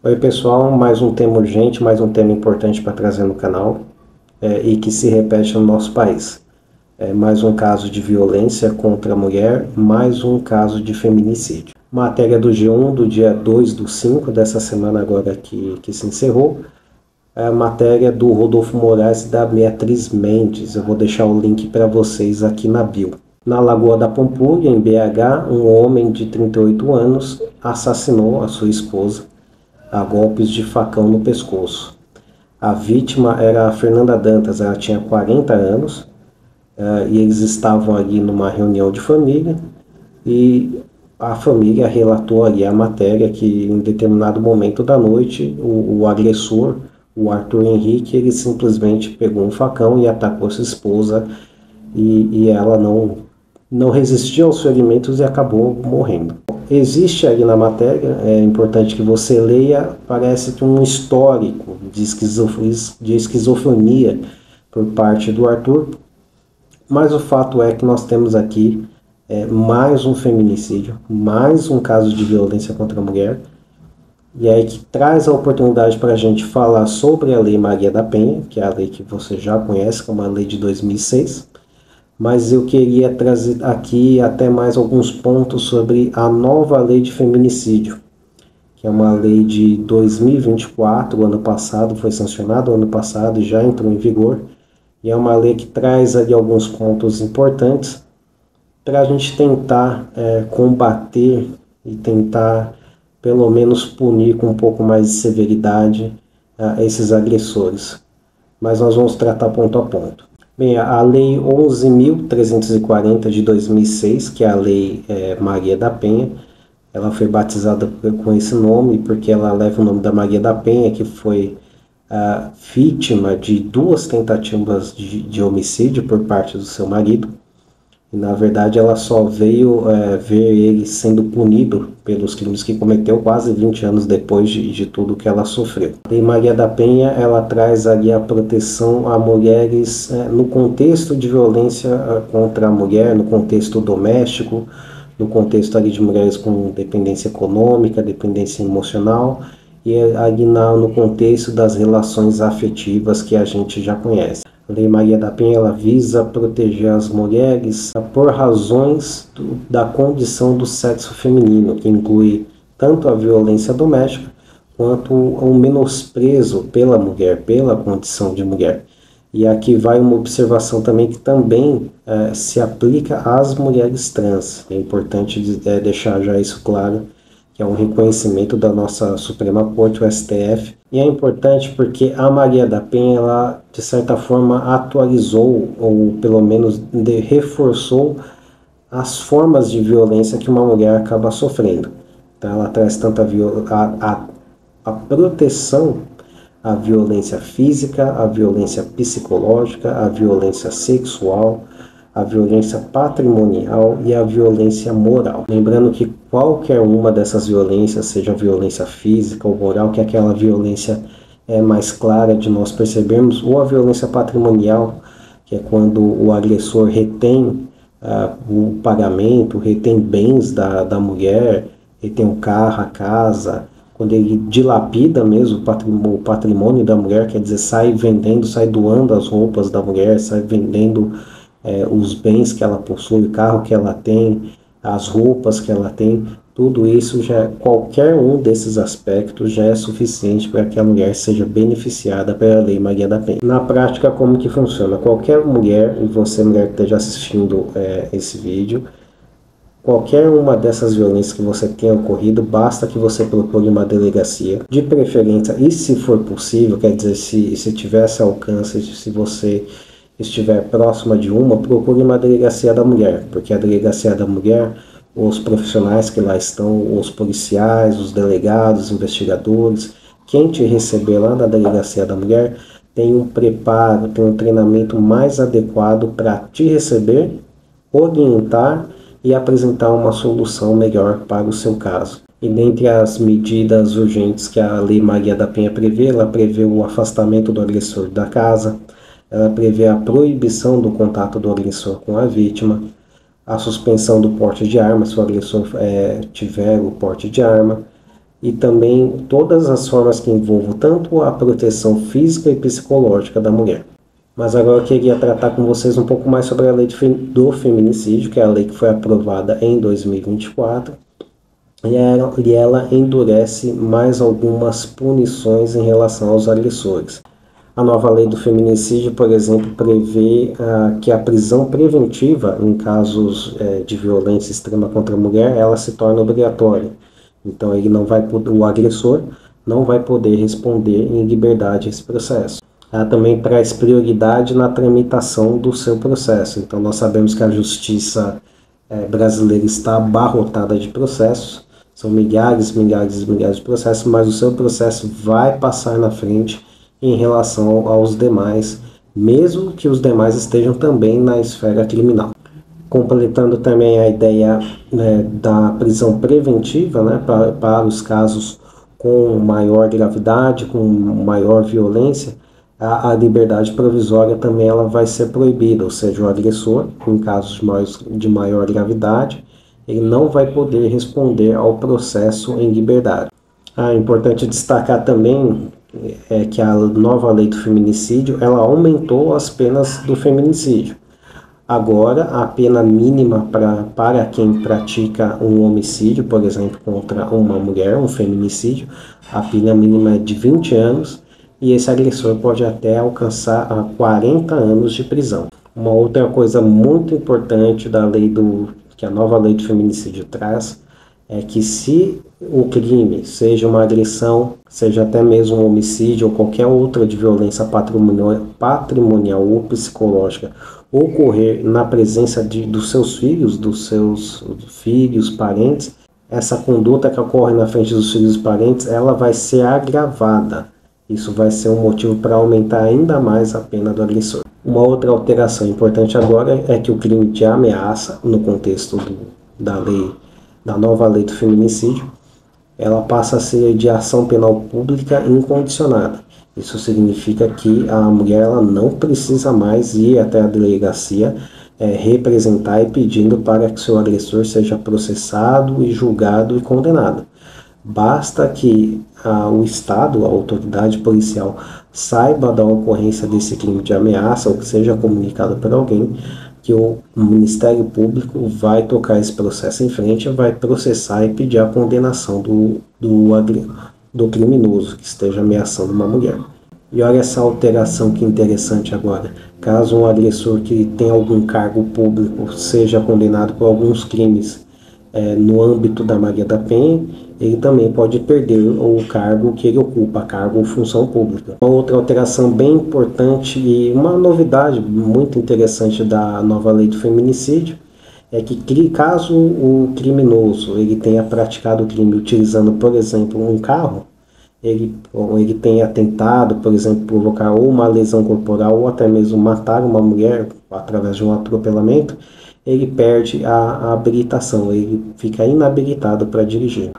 Oi pessoal, mais um tema urgente, mais um tema importante para trazer no canal e que se repete no nosso país. Mais um caso de violência contra a mulher, mais um caso de feminicídio. Matéria do G1 do dia 2/5 dessa semana agora que se encerrou. A matéria do Rodolfo Moraes e da Beatriz Mendes. Eu vou deixar o link para vocês aqui na bio. Na Lagoa da Pampulha, em BH, um homem de 38 anos assassinou a sua esposa a golpes de facão no pescoço. A vítima era a Fernanda Dantas, ela tinha 40 anos e eles estavam ali numa reunião de família e a família relatou ali a matéria que em determinado momento da noite o agressor, o Arthur Henrique, ele simplesmente pegou um facão e atacou sua esposa e ela não resistiu aos ferimentos e acabou morrendo. Existe ali na matéria, é importante que você leia, parece que um histórico de esquizofrenia por parte do Arthur, mas o fato é que nós temos aqui mais um feminicídio, mais um caso de violência contra a mulher, e aí que traz a oportunidade para a gente falar sobre a Lei Maria da Penha, que é a lei que você já conhece, como a lei de 2006, mas eu queria trazer aqui até mais alguns pontos sobre a nova lei de feminicídio, que é uma lei de 2024, o ano passado, foi sancionada o ano passado e já entrou em vigor, e é uma lei que traz ali alguns pontos importantes para a gente tentar combater e tentar pelo menos punir com um pouco mais de severidade esses agressores. Mas nós vamos tratar ponto a ponto. Bem, a Lei 11.340 de 2006, que é a Lei Maria da Penha, ela foi batizada com esse nome porque ela leva o nome da Maria da Penha, que foi vítima de 2 tentativas de homicídio por parte do seu marido. E, na verdade, ela só veio ver ele sendo punido pelos crimes que cometeu quase 20 anos depois de tudo que ela sofreu. A Lei Maria da Penha, ela traz ali a proteção a mulheres no contexto de violência contra a mulher, no contexto doméstico, no contexto ali de mulheres com dependência econômica, dependência emocional, e ali no contexto das relações afetivas que a gente já conhece. A Lei Maria da Penha, ela visa proteger as mulheres por razões da condição do sexo feminino, que inclui tanto a violência doméstica quanto o menosprezo pela mulher, pela condição de mulher. E aqui vai uma observação também que também se aplica às mulheres trans. É importante deixar já isso claro, que é um reconhecimento da nossa Suprema Corte, o STF. E é importante porque a Maria da Penha, ela, de certa forma, atualizou, ou pelo menos reforçou, as formas de violência que uma mulher acaba sofrendo. Então, ela traz tanto a proteção à violência física, à violência psicológica, à violência sexual, a violência patrimonial e a violência moral. Lembrando que qualquer uma dessas violências, seja violência física ou moral, que é aquela violência mais clara de nós percebermos, ou a violência patrimonial, que é quando o agressor retém o pagamento, retém bens da mulher, retém o carro, a casa, quando ele dilapida mesmo o patrimônio da mulher, quer dizer, sai vendendo, sai doando as roupas da mulher, sai vendendo os bens que ela possui, o carro que ela tem, as roupas que ela tem, tudo isso qualquer um desses aspectos já é suficiente para que a mulher seja beneficiada pela Lei Maria da Penha. Na prática, como que funciona? Qualquer mulher, e você mulher que esteja assistindo esse vídeo, qualquer uma dessas violências que você tenha ocorrido, basta que você procure uma delegacia, de preferência, e se for possível, quer dizer, se tivesse alcance, se você estiver próxima de procure uma delegacia da mulher, porque a delegacia da mulher, os profissionais que lá estão, os policiais, os delegados, os investigadores, quem te receber lá na delegacia da mulher, tem um preparo, tem um treinamento mais adequado para te receber, orientar e apresentar uma solução melhor para o seu caso. E dentre as medidas urgentes que a Lei Maria da Penha prevê, ela prevê o afastamento do agressor da casa, ela prevê a proibição do contato do agressor com a vítima, a suspensão do porte de arma, se o agressor tiver o porte de arma, e também todas as formas que envolvam tanto a proteção física e psicológica da mulher. Mas agora eu queria tratar com vocês um pouco mais sobre a lei do feminicídio, que é a lei que foi aprovada em 2024, e ela endurece mais algumas punições em relação aos agressores. A nova lei do feminicídio, por exemplo, prevê que a prisão preventiva em casos de violência extrema contra a mulher, ela se torna obrigatória. Então ele não vai poder, o agressor não vai poder responder em liberdade a esse processo. Ela também traz prioridade na tramitação do seu processo. Então nós sabemos que a justiça brasileira está abarrotada de processos, são milhares de processos, mas o seu processo vai passar na frente em relação aos demais, mesmo que os demais estejam também na esfera criminal. Completando também a ideia da prisão preventiva, para os casos com maior gravidade, com maior violência, a liberdade provisória também ela vai ser proibida, ou seja, o agressor, em casos de maior gravidade, ele não vai poder responder ao processo em liberdade. É importante destacar também que a nova lei do feminicídio, ela aumentou as penas do feminicídio. Agora, a pena mínima para quem pratica um homicídio, por exemplo, contra uma mulher, um feminicídio, a pena mínima é de 20 anos e esse agressor pode até alcançar 40 anos de prisão. Uma outra coisa muito importante que a nova lei do feminicídio traz é que se o crime, seja uma agressão, seja até mesmo um homicídio ou qualquer outra de violência patrimonial ou psicológica, ocorrer na presença dos seus filhos, parentes, essa conduta que ocorre na frente dos filhos e parentes, ela vai ser agravada. Isso vai ser um motivo para aumentar ainda mais a pena do agressor. Uma outra alteração importante agora é que o crime de ameaça, no contexto da nova lei do feminicídio, ela passa a ser de ação penal pública incondicionada. Isso significa que a mulher ela não precisa mais ir até a delegacia representar e pedindo para que seu agressor seja processado e julgado e condenado. Basta que o Estado, a autoridade policial, saiba da ocorrência desse crime de ameaça ou que seja comunicado por alguém, que o Ministério Público vai tocar esse processo em frente, vai processar e pedir a condenação do criminoso que esteja ameaçando uma mulher. E olha essa alteração que interessante agora. Caso um agressor que tem algum cargo público seja condenado por alguns crimes no âmbito da Maria da Penha, ele também pode perder o cargo que ele ocupa, cargo ou função pública. Uma outra alteração bem importante e uma novidade muito interessante da nova lei do feminicídio é que caso o criminoso ele tenha praticado o crime utilizando, por exemplo, um carro, ele tenha tentado, por exemplo, provocar ou uma lesão corporal ou até mesmo matar uma mulher através de um atropelamento, ele perde a habilitação, ele fica inabilitado para dirigir.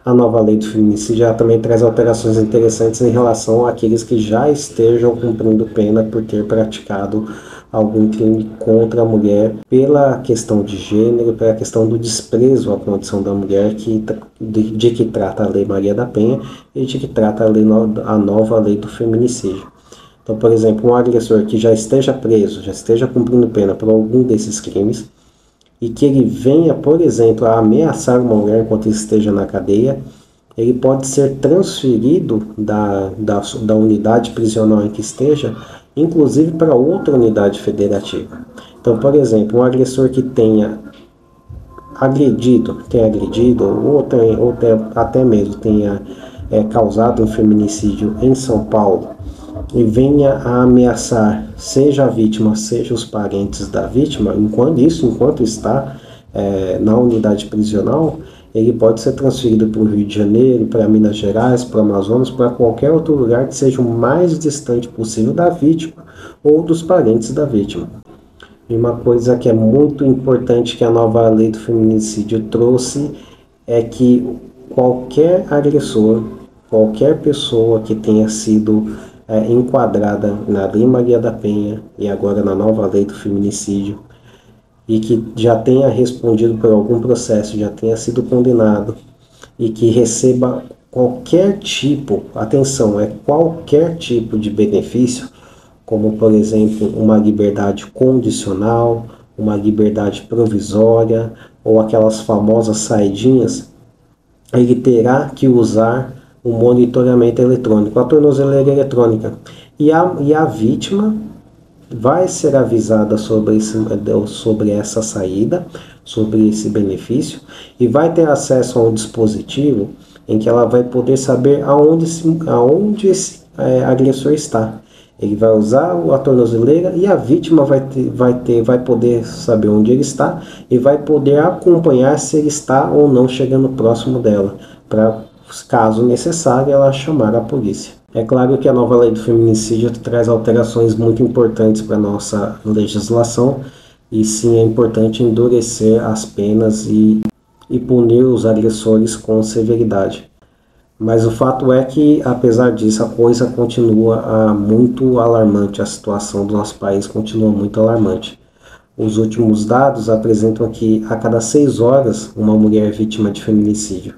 A nova lei do feminicídio já também traz alterações interessantes em relação àqueles que já estejam cumprindo pena por ter praticado algum crime contra a mulher pela questão de gênero, pela questão do desprezo à condição da mulher de que trata a Lei Maria da Penha e de que trata a nova lei do feminicídio. Então, por exemplo, um agressor que já esteja preso, já esteja cumprindo pena por algum desses crimes, e que ele venha, por exemplo, a ameaçar uma mulher enquanto esteja na cadeia, ele pode ser transferido da unidade prisional em que esteja, inclusive para outra unidade federativa. Então, por exemplo, um agressor que tenha agredido, ou até mesmo tenha causado um feminicídio em São Paulo, e venha a ameaçar seja a vítima, seja os parentes da vítima, enquanto está na unidade prisional, ele pode ser transferido para o Rio de Janeiro, para Minas Gerais, para o Amazonas, para qualquer outro lugar que seja o mais distante possível da vítima ou dos parentes da vítima. E uma coisa que é muito importante que a nova lei do feminicídio trouxe é que qualquer agressor, qualquer pessoa que tenha sido enquadrada na Lei Maria da Penha e agora na nova lei do feminicídio e que já tenha respondido por algum processo, já tenha sido condenado, e que receba qualquer tipo, atenção, é qualquer tipo de benefício, como por exemplo uma liberdade condicional, uma liberdade provisória ou aquelas famosas saidinhas, ele terá que usar o monitoramento eletrônico, a tornozeleira eletrônica. E a vítima vai ser avisada sobre essa saída, sobre esse benefício, e vai ter acesso a um dispositivo em que ela vai poder saber aonde esse agressor está. Ele vai usar a tornozeleira e a vítima vai poder saber onde ele está e vai poder acompanhar se ele está ou não chegando próximo dela, para, caso necessário, ela chamar a polícia. É claro que a nova lei do feminicídio traz alterações muito importantes para a nossa legislação, e sim é importante endurecer as penas e punir os agressores com severidade. Mas o fato é que, apesar disso, a coisa continua muito alarmante, a situação do nosso país continua muito alarmante. Os últimos dados apresentam que a cada 6 horas uma mulher é vítima de feminicídio.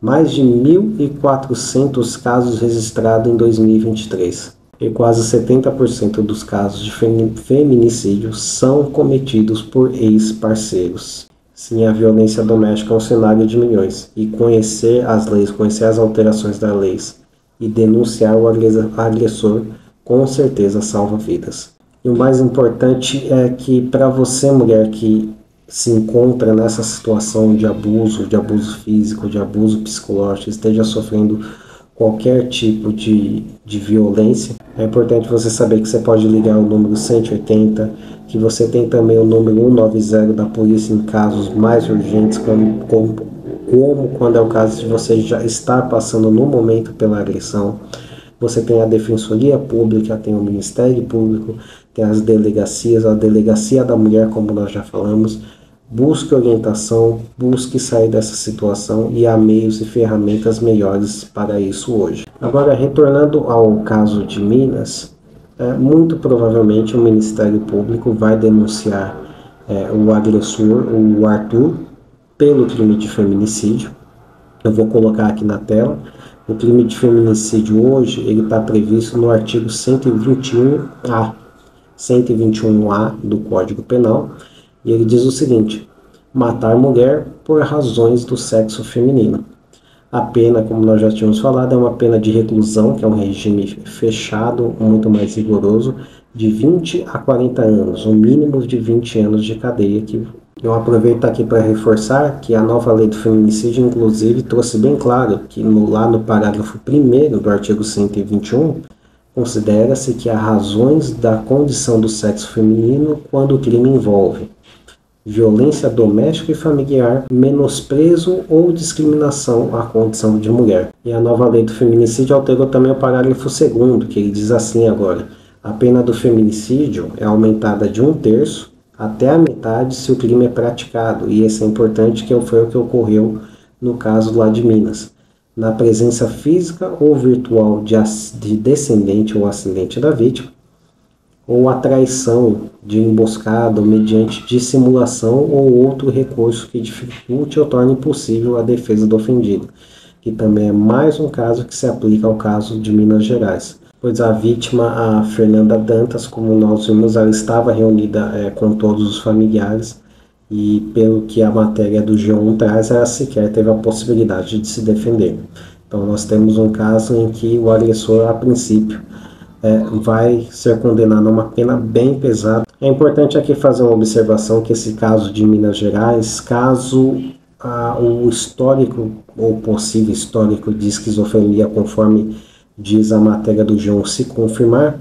Mais de 1.400 casos registrados em 2023. E quase 70% dos casos de feminicídio são cometidos por ex-parceiros. Sim, a violência doméstica é um cenário de milhões. E conhecer as leis, conhecer as alterações das leis e denunciar o agressor, com certeza salva vidas. E o mais importante é que para você, mulher que se encontra nessa situação de abuso físico, de abuso psicológico, esteja sofrendo qualquer tipo de violência, é importante você saber que você pode ligar o número 180, que você tem também o número 190 da polícia em casos mais urgentes, como quando é o caso de você já estar passando no momento pela agressão. Você tem a Defensoria Pública, tem o Ministério Público, tem as delegacias, a Delegacia da Mulher, como nós já falamos. Busque orientação, busque sair dessa situação e há meios e ferramentas melhores para isso hoje. Agora, retornando ao caso de Minas, muito provavelmente o Ministério Público vai denunciar o agressor, o Arthur, pelo crime de feminicídio. Eu vou colocar aqui na tela. O crime de feminicídio hoje ele está previsto no artigo 121A do Código Penal. E ele diz o seguinte: matar mulher por razões do sexo feminino. A pena, como nós já tínhamos falado, é uma pena de reclusão, que é um regime fechado, muito mais rigoroso, de 20 a 40 anos, um mínimo de 20 anos de cadeia. Que eu aproveito aqui para reforçar que a nova lei do feminicídio, inclusive, trouxe bem claro que lá no parágrafo 1º do artigo 121, considera-se que há razões da condição do sexo feminino quando o crime envolve violência doméstica e familiar, menosprezo ou discriminação à condição de mulher. E a nova lei do feminicídio alterou também o parágrafo 2º, que ele diz assim agora: a pena do feminicídio é aumentada de 1/3 até a metade se o crime é praticado, e esse é importante, que foi o que ocorreu no caso lá de Minas, na presença física ou virtual de descendente ou ascendente da vítima, ou a traição de emboscada mediante dissimulação ou outro recurso que dificulte ou torne impossível a defesa do ofendido, que também é mais um caso que se aplica ao caso de Minas Gerais, pois a vítima, a Fernanda Dantas, como nós vimos, ela estava reunida com todos os familiares, e pelo que a matéria do G1 traz, ela sequer teve a possibilidade de se defender. Então nós temos um caso em que o agressor, a princípio, vai ser condenado a uma pena bem pesada. É importante aqui fazer uma observação que esse caso de Minas Gerais, caso o histórico ou possível histórico de esquizofrenia, conforme diz a matéria do G1, se confirmar,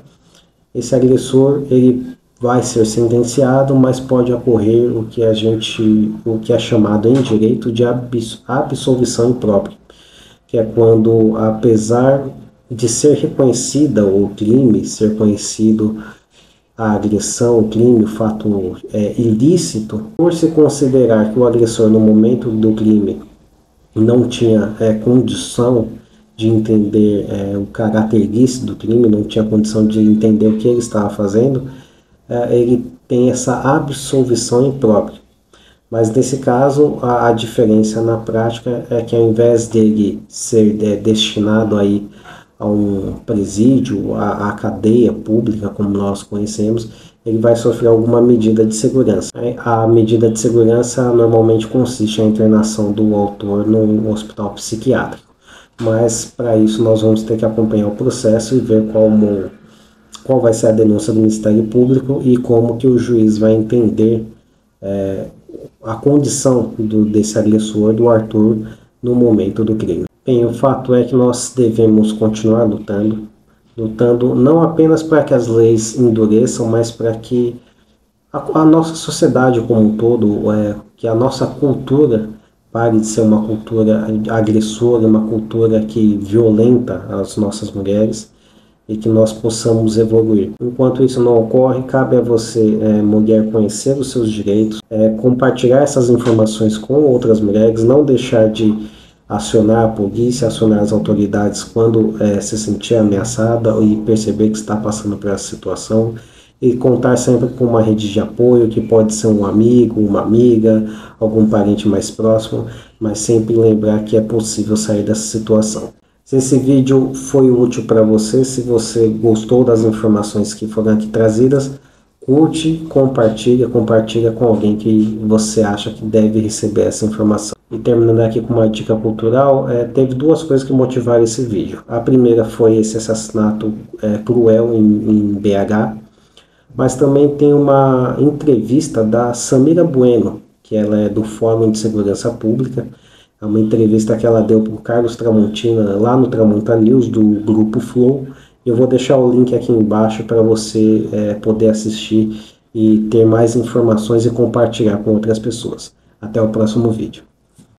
esse agressor ele vai ser sentenciado, mas pode ocorrer o que é chamado em direito de absolvição imprópria, que é quando, apesar de ser reconhecida o crime, ser conhecido a agressão, o crime, o fato ilícito, por se considerar que o agressor no momento do crime não tinha condição de entender o caráter ilícito do crime, não tinha condição de entender o que ele estava fazendo, ele tem essa absolvição imprópria. Mas nesse caso, a diferença na prática é que ao invés dele ser destinado aí a um presídio, a cadeia pública, como nós conhecemos, ele vai sofrer alguma medida de segurança. A medida de segurança normalmente consiste na internação do autor num hospital psiquiátrico. Mas para isso nós vamos ter que acompanhar o processo e ver qual vai ser a denúncia do Ministério Público e como que o juiz vai entender a condição desse agressor, do Arthur, no momento do crime. Bem, o fato é que nós devemos continuar lutando não apenas para que as leis endureçam, mas para que a nossa sociedade como um todo, que a nossa cultura pare de ser uma cultura agressora, uma cultura que violenta as nossas mulheres e que nós possamos evoluir. Enquanto isso não ocorre, cabe a você, mulher, conhecer os seus direitos, compartilhar essas informações com outras mulheres, não deixar de acionar a polícia, acionar as autoridades quando se sentir ameaçada e perceber que está passando por essa situação, e contar sempre com uma rede de apoio, que pode ser um amigo, uma amiga, algum parente mais próximo, mas sempre lembrar que é possível sair dessa situação. Se esse vídeo foi útil para você, se você gostou das informações que foram aqui trazidas, curte, compartilha com alguém que você acha que deve receber essa informação. E terminando aqui com uma dica cultural, teve duas coisas que motivaram esse vídeo. A primeira foi esse assassinato cruel em BH, mas também tem uma entrevista da Samira Bueno, que ela é do Fórum de Segurança Pública. É uma entrevista que ela deu para o Carlos Tramontina, lá no Tramonta News, do Grupo Flow. Eu vou deixar o link aqui embaixo para você poder assistir e ter mais informações e compartilhar com outras pessoas. Até o próximo vídeo.